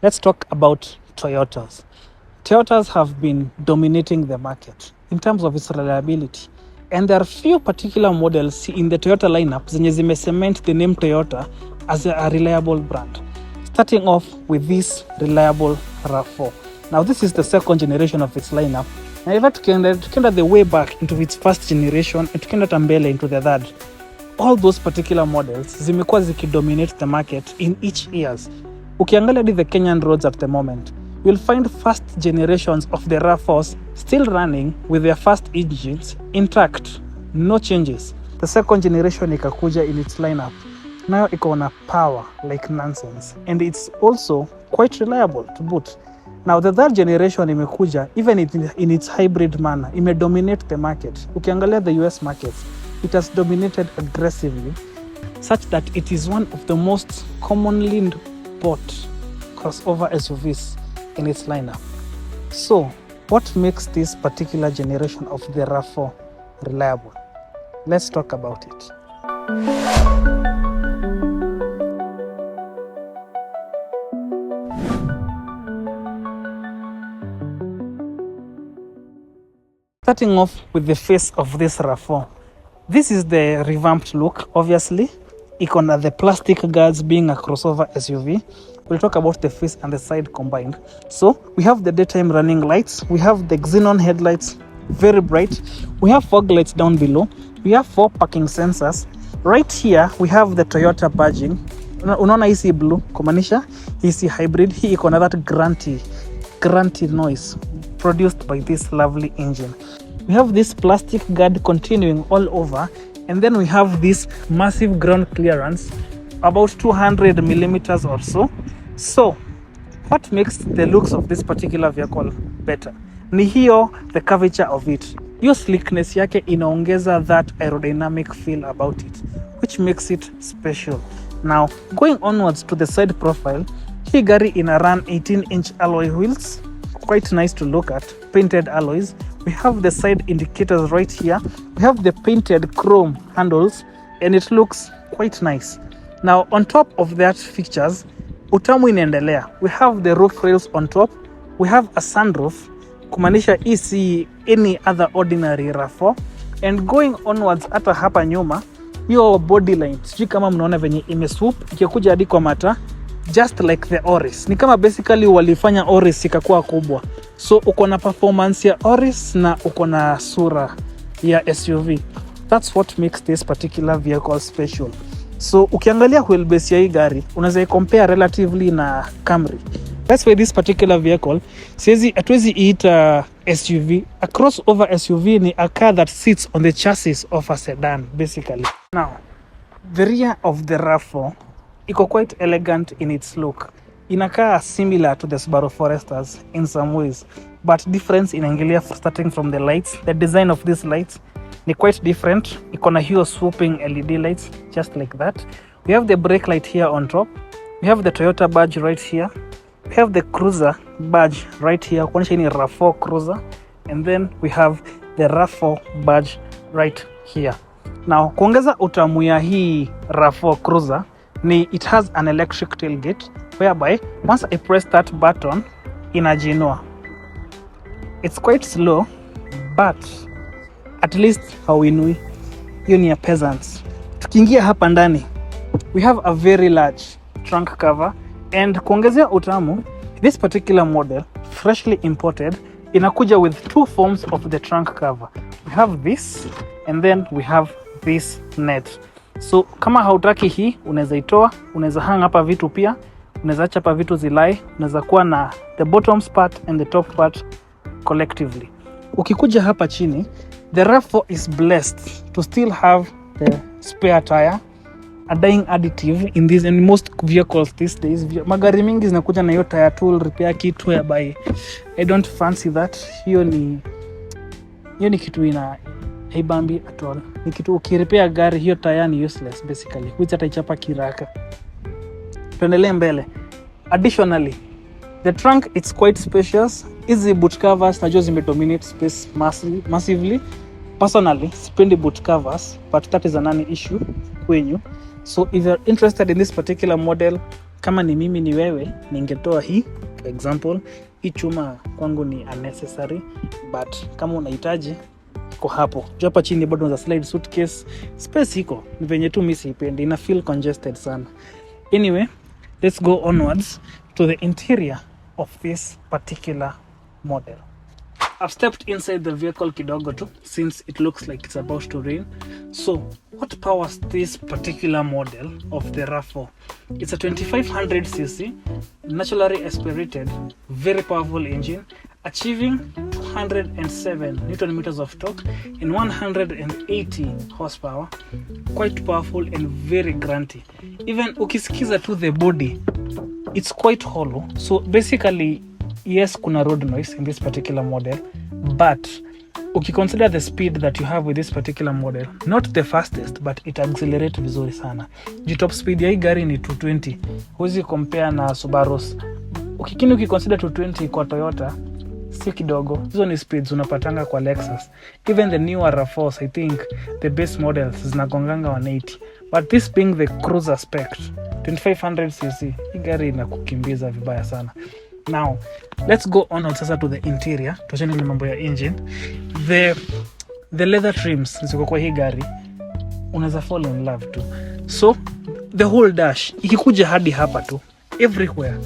let's talk about Toyotas. Toyotas have been dominating the market in terms of its reliability. And there are few particular models in the Toyota lineup zenye zime cement the name Toyota as a reliable brand. Starting off with this reliable RAV4. Now this is the second generation of its lineup. Na if tukienda the way back into its first generation and tukienda tambele into the third, all those particular models zimekuwa zikidominate the market in each years. Ukiangalia the Kenyan roads at the moment, you'll find first generations of the RAV4s still running with their first engines intact, no changes. The second generation ikakuja in its lineup, nayo iko na power like nonsense, and it's also quite reliable to boot. Now the third generation imekuja, even in its hybrid manner, dominate the market. Ukiangalia the US markets, it has dominated aggressively, such that it is one of the most commonly bought crossover SUVs in its lineup. So, what makes this particular generation of the RAV4 reliable? Let's talk about it. Starting off with the face of this RAV4. This is the revamped look, obviously. Iko na the plastic guards being a crossover SUV. We'll talk about the face and the side combined. So, we have the daytime running lights. We have the xenon headlights, very bright. We have fog lights down below. We have 4 parking sensors. Right here, we have the Toyota badging. Unaona hii blue, kumaanisha hii hybrid. Hii iko na that grunty noise produced by this lovely engine. We have this plastic guard continuing all over, and then we have this massive ground clearance, about 200 millimeters or so. So, what makes the looks of this particular vehicle better? Ni hiyo, the curvature of it. Hiyo slickness yake inaongeza that aerodynamic feel about it, which makes it special. Now, going onwards to the side profile, hii gari ina run 18-inch alloy wheels, quite nice to look at, painted alloys. We have the side indicators right here. We have the painted chrome handles, and it looks quite nice. Now, on top of that features, utamu inaendelea. We have the roof rails on top. We have a sunroof, kumaanisha isi any other ordinary RAV4. And going onwards, hata hapa nyuma, hiyo body line, sijui kama mnaona venye imeswoop, ikikuja hadi kwa mata, just like the Oris. Ni kama basically walifanya Oris ikakuwa kubwa. So uko na performance ya Oris na uko na sura ya SUV. That's what makes this particular vehicle special. So ukiangalia wheelbase ya hii gari, unaweza compare relatively na Camry. That's why this particular vehicle, hatuwezi iita SUV. A crossover SUV ni a car that sits on the chassis of a sedan, basically. Now, the rear of the RAV4 iko quite elegant in its look. Inakaa similar to the Subaru Foresters in some ways, but difference inaingilia starting from the lights. The design of these lights ni quite different. Iko na hiyo swooping LED lights, just like that. We have the brake light here on top. We have the Toyota badge right here. We have the Cruiser badge right here, kuonyesha ni RAV4 Cruiser. And then we have the RAV4 badge right here. Now, kuongeza utamu ya hii RAV4 Cruiser, it has an electric tailgate, whereby once I press that button, inajinua. It's quite slow, but at least hauinui. Hiyo ni ya peasants. Tukiingia hapa ndani, we have a very large trunk cover, and kuongezea utamu, this particular model, freshly imported, inakuja with 2 forms of the trunk cover. We have this, and then we have this net. So kama hautaki hii, unaweza itoa, unaweza hang hapa vitu pia, unaweza acha hapa vitu zilai, unaweza kuwa na the bottom part and the top part collectively. Ukikuja hapa chini, the RAV4 is blessed to still have the spare tire, a dying additive in these and most vehicles these days. Magari mingi zinakuja na hiyo tire tool repair kit, whereby I don't fancy that. Hiyo ni kitu ina haibambi at all. Ni kitu ukirepea gari, hiyo tire ni useless basically, which ataichapa kiraka. Tuendelee mbele. Additionally, the trunk, it's quite spacious. Easy boot covers, najua zimedominate space massively. Personally, sipendi boot covers, but that is an issue kwenyu. So if you're interested in this particular model, Kama ni mimi ni wewe, ningetoa hii. For example, hii chuma kwangu ni unnecessary, but kama unahitaji iko hapo. Juu hapa chini bado unaweza slide suitcase. Space iko. Ni venye tu mimi sipendi. Ina feel congested sana. Anyway, let's go onwards to the interior of this particular model. I've stepped inside the vehicle kidogo too, since it looks like it's about to rain. So, what powers this particular model of the RAV4? It's a 2500cc, naturally aspirated, very powerful engine, achieving 207 Newton meters of torque and 180 horsepower. Quite powerful and very grunty. Even ukisikiza to the body, it's quite hollow. So basically, yes, kuna road noise in this particular model, but ukiconsider the speed that you have with this particular model, not the fastest, but it accelerates vizuri sana. Top speed ya hii gari ni 220. Huwezi compare na Subarus. Ukiconsider 220 kwa Toyota, si kidogo. Hizo ni speeds unapatanga kwa Lexus. Even the newer RAV4s, I think the base models zinagonganga 180. But this being the cruiser spec, 2500cc, hii gari inakukimbiza vibaya sana. Now, let's go on sasa to the interior. Tuachane na mambo ya engine. The leather trims ziko kwa hii gari, unaweza fall in love too. So, the whole dash, ikikuja hadi hapa tu, everywhere,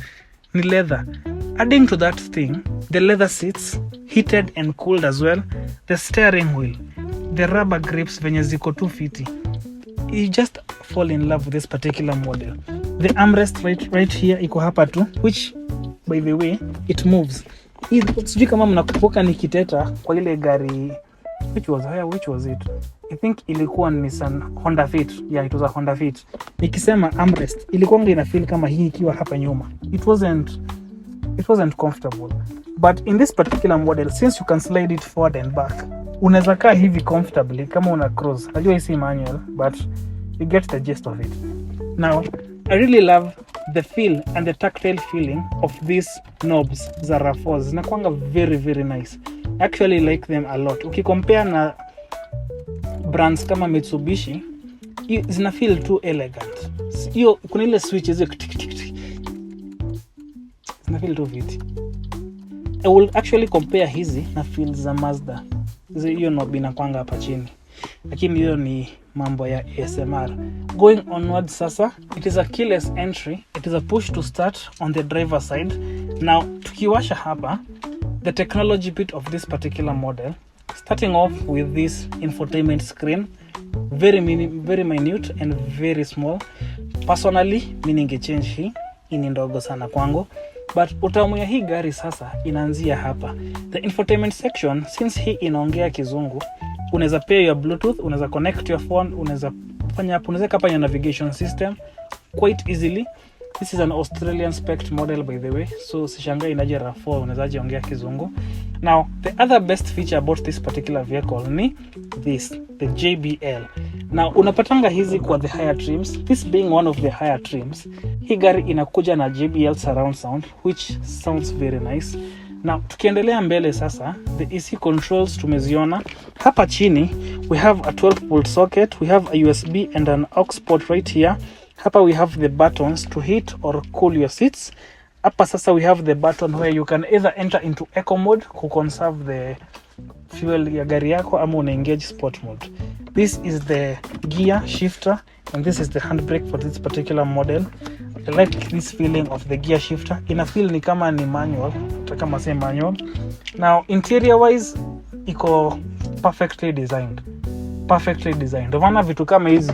ni leather. Adding to that thing, the leather seats, heated and cooled as well. The steering wheel, the rubber grips venye ziko 250. You just fall in love with this particular model. The armrest right here iko hapa tu, which by the way, it moves. Sijui kama mnakumbuka nikiteta kwa ile gari, which was it? I think ilikuwa Nissan Honda Fit. Yeah, it was a Honda Fit. Nikisema armrest, ilikuwa ina feel kama hii ikiwa hapa nyuma. It wasn't comfortable. But in this particular model, since you can slide it forward and back, unaweza kaa hivi comfortably kama una cruise. Najua hii si manual, but you get the gist of it. Now, I really love the feel and the tactile feeling of these knobs za RAV4s. Zinakuanga very, very nice. I actually like them a lot. Ukicompare na brands kama Mitsubishi, zina feel too elegant. Hiyo kuna ile switch hizo zina feel too fit. I will actually compare hizi na feel za Mazda. Hiyo knob inakuanga hapa chini. Lakini hiyo ni mambo ya ASMR. Going onwards sasa, it is a keyless entry. It is a push to start on the driver side. Now, tukiwasha hapa, the technology bit of this particular model, starting off with this infotainment screen, very minute and very small. Personally, mimi ningechange hii, ni ndogo sana kwangu. But utamu ya hii gari sasa inaanzia hapa. The infotainment section, since hii inaongea kizungu, unaweza pair your Bluetooth, unaweza connect your phone, unaweza fanya hapo, unaweza kapa your navigation system quite easily. This is an Australian spec model by the way, so sishangai inaje RAV4 unaweza ongea kizungu. Now, the other best feature about this particular vehicle ni this, the JBL. Now, unapatanga hizi kwa the higher trims. This being one of the higher trims, hii gari inakuja na JBL surround sound, which sounds very nice. Now, tukiendelea mbele sasa, the AC controls tumeziona. Hapa chini, we have a 12-volt socket, we have a USB and an aux port right here. Hapa we have the buttons to heat or cool your seats. Hapa sasa we have the button where you can either enter into eco mode to conserve the fuel ya gari yako, ama una engage sport mode. This is the gear shifter and this is the handbrake for this particular model. I like this feeling of the gear shifter. Ina feel ni kama ni manual, kama say manual. Now, interior wise, iko perfectly designed. Ndio maana vitu kama hizi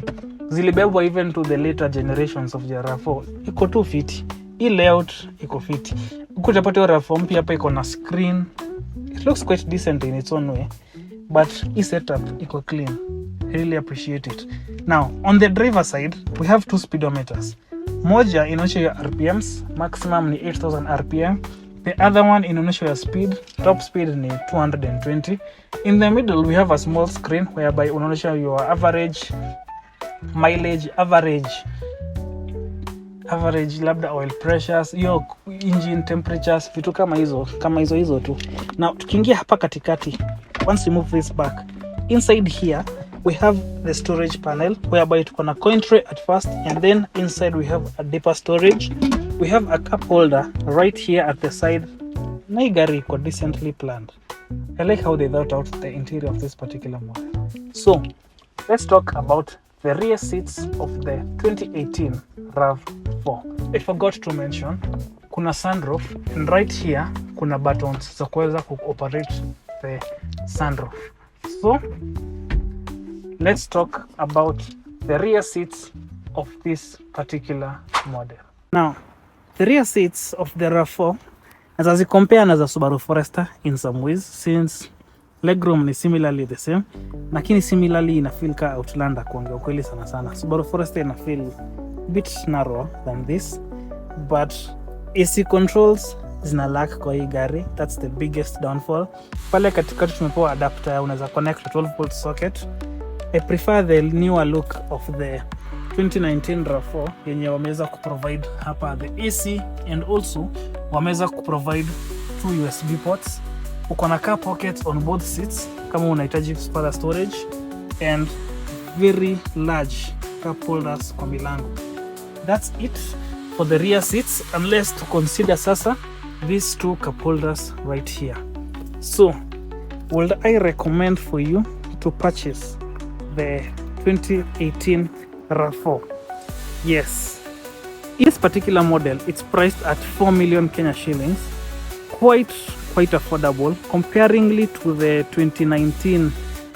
zilibebwa even to the later generations of the RAV4. Iko tu fit. Hii layout iko fit. Ukutapata hiyo RAV4 mpya hapa iko na screen. It looks quite decent in its own way, but hii setup iko clean. I really appreciate it. Now, on the driver side, we have two speedometers. Moja inaonyesha your RPMs, maximum ni 8000 RPM. The other one inaonyesha your speed, top speed ni 220. In the middle, we have a small screen whereby unaonyesha your average mileage, average labda oil pressures, your engine temperatures, vitu kama hizo tu. Now, tukiingia hapa katikati, once you move this back, inside here, we have the storage panel whereby tuko na coin tray at first, and then inside we have a deeper storage. We have a cup holder right here at the side. Na hii gari iko decently planned. I like how they thought out the interior of this particular model. So let's talk about the rear seats of the 2018 RAV4. I forgot to mention, kuna sunroof, and right here kuna buttons za kuweza operate the sunroof. So let's talk about the rear seats of this particular model. Now, the rear seats of the RAV4 as I compare na za Subaru Forester in some ways, since legroom ni similarly the same, lakini similarly ina feel ka Outlander kuongea ukweli sana sana. Subaru Forester ina feel a bit narrower than this, but AC controls zina lack kwa hii gari. That's the biggest downfall. Pale katikati tumepewa adapter, unaweza connect to 12 volt socket. I prefer the newer look of the 2019 RAV4 yenye wameweza kuprovide hapa the AC, and also wameweza kuprovide 2 USB ports. Uko na car pockets on both seats kama unahitaji further storage, and very large cup holders kwa milango. That's it for the rear seats, unless to consider sasa these 2 cup holders right here. So would I recommend for you to purchase the 2018 RAV4? Yes. This particular model, it's priced at 4 million Kenya shillings. Quite affordable comparingly to the 2019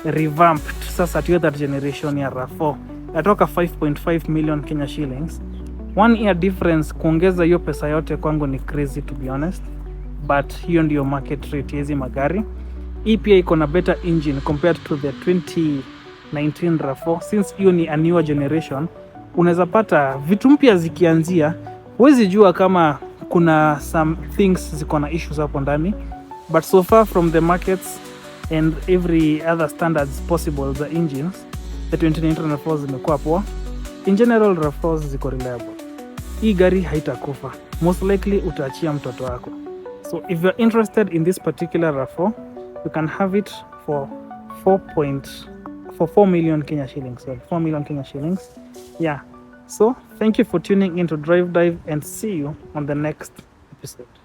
revamped sasa Toyota generation ya RAV4. Natoka 5.5 million Kenya shillings. 1 year difference, kuongeza hiyo pesa yote kwangu ni crazy to be honest, but hiyo ndio market rate hizi magari. Hii pia iko na better engine compared to the 2019 RAV4, since hiyo ni a newer generation. Unaweza pata vitu mpya zikianzia, huwezi jua kama kuna some things ziko na issues hapo ndani, but so far from the markets and every other standards possible the engines, the 2019 RAV4 zimekuwa poa. In general RAV4 ziko reliable. Hii gari haitakufa, most likely utaachia mtoto wako. So if you're interested in this particular RAV4, you can have it for 4 million Kenya shillings. Sorry, 4 million Kenya shillings. Yeah. So thank you for tuning in to Drive Dive, and see you on the next episode.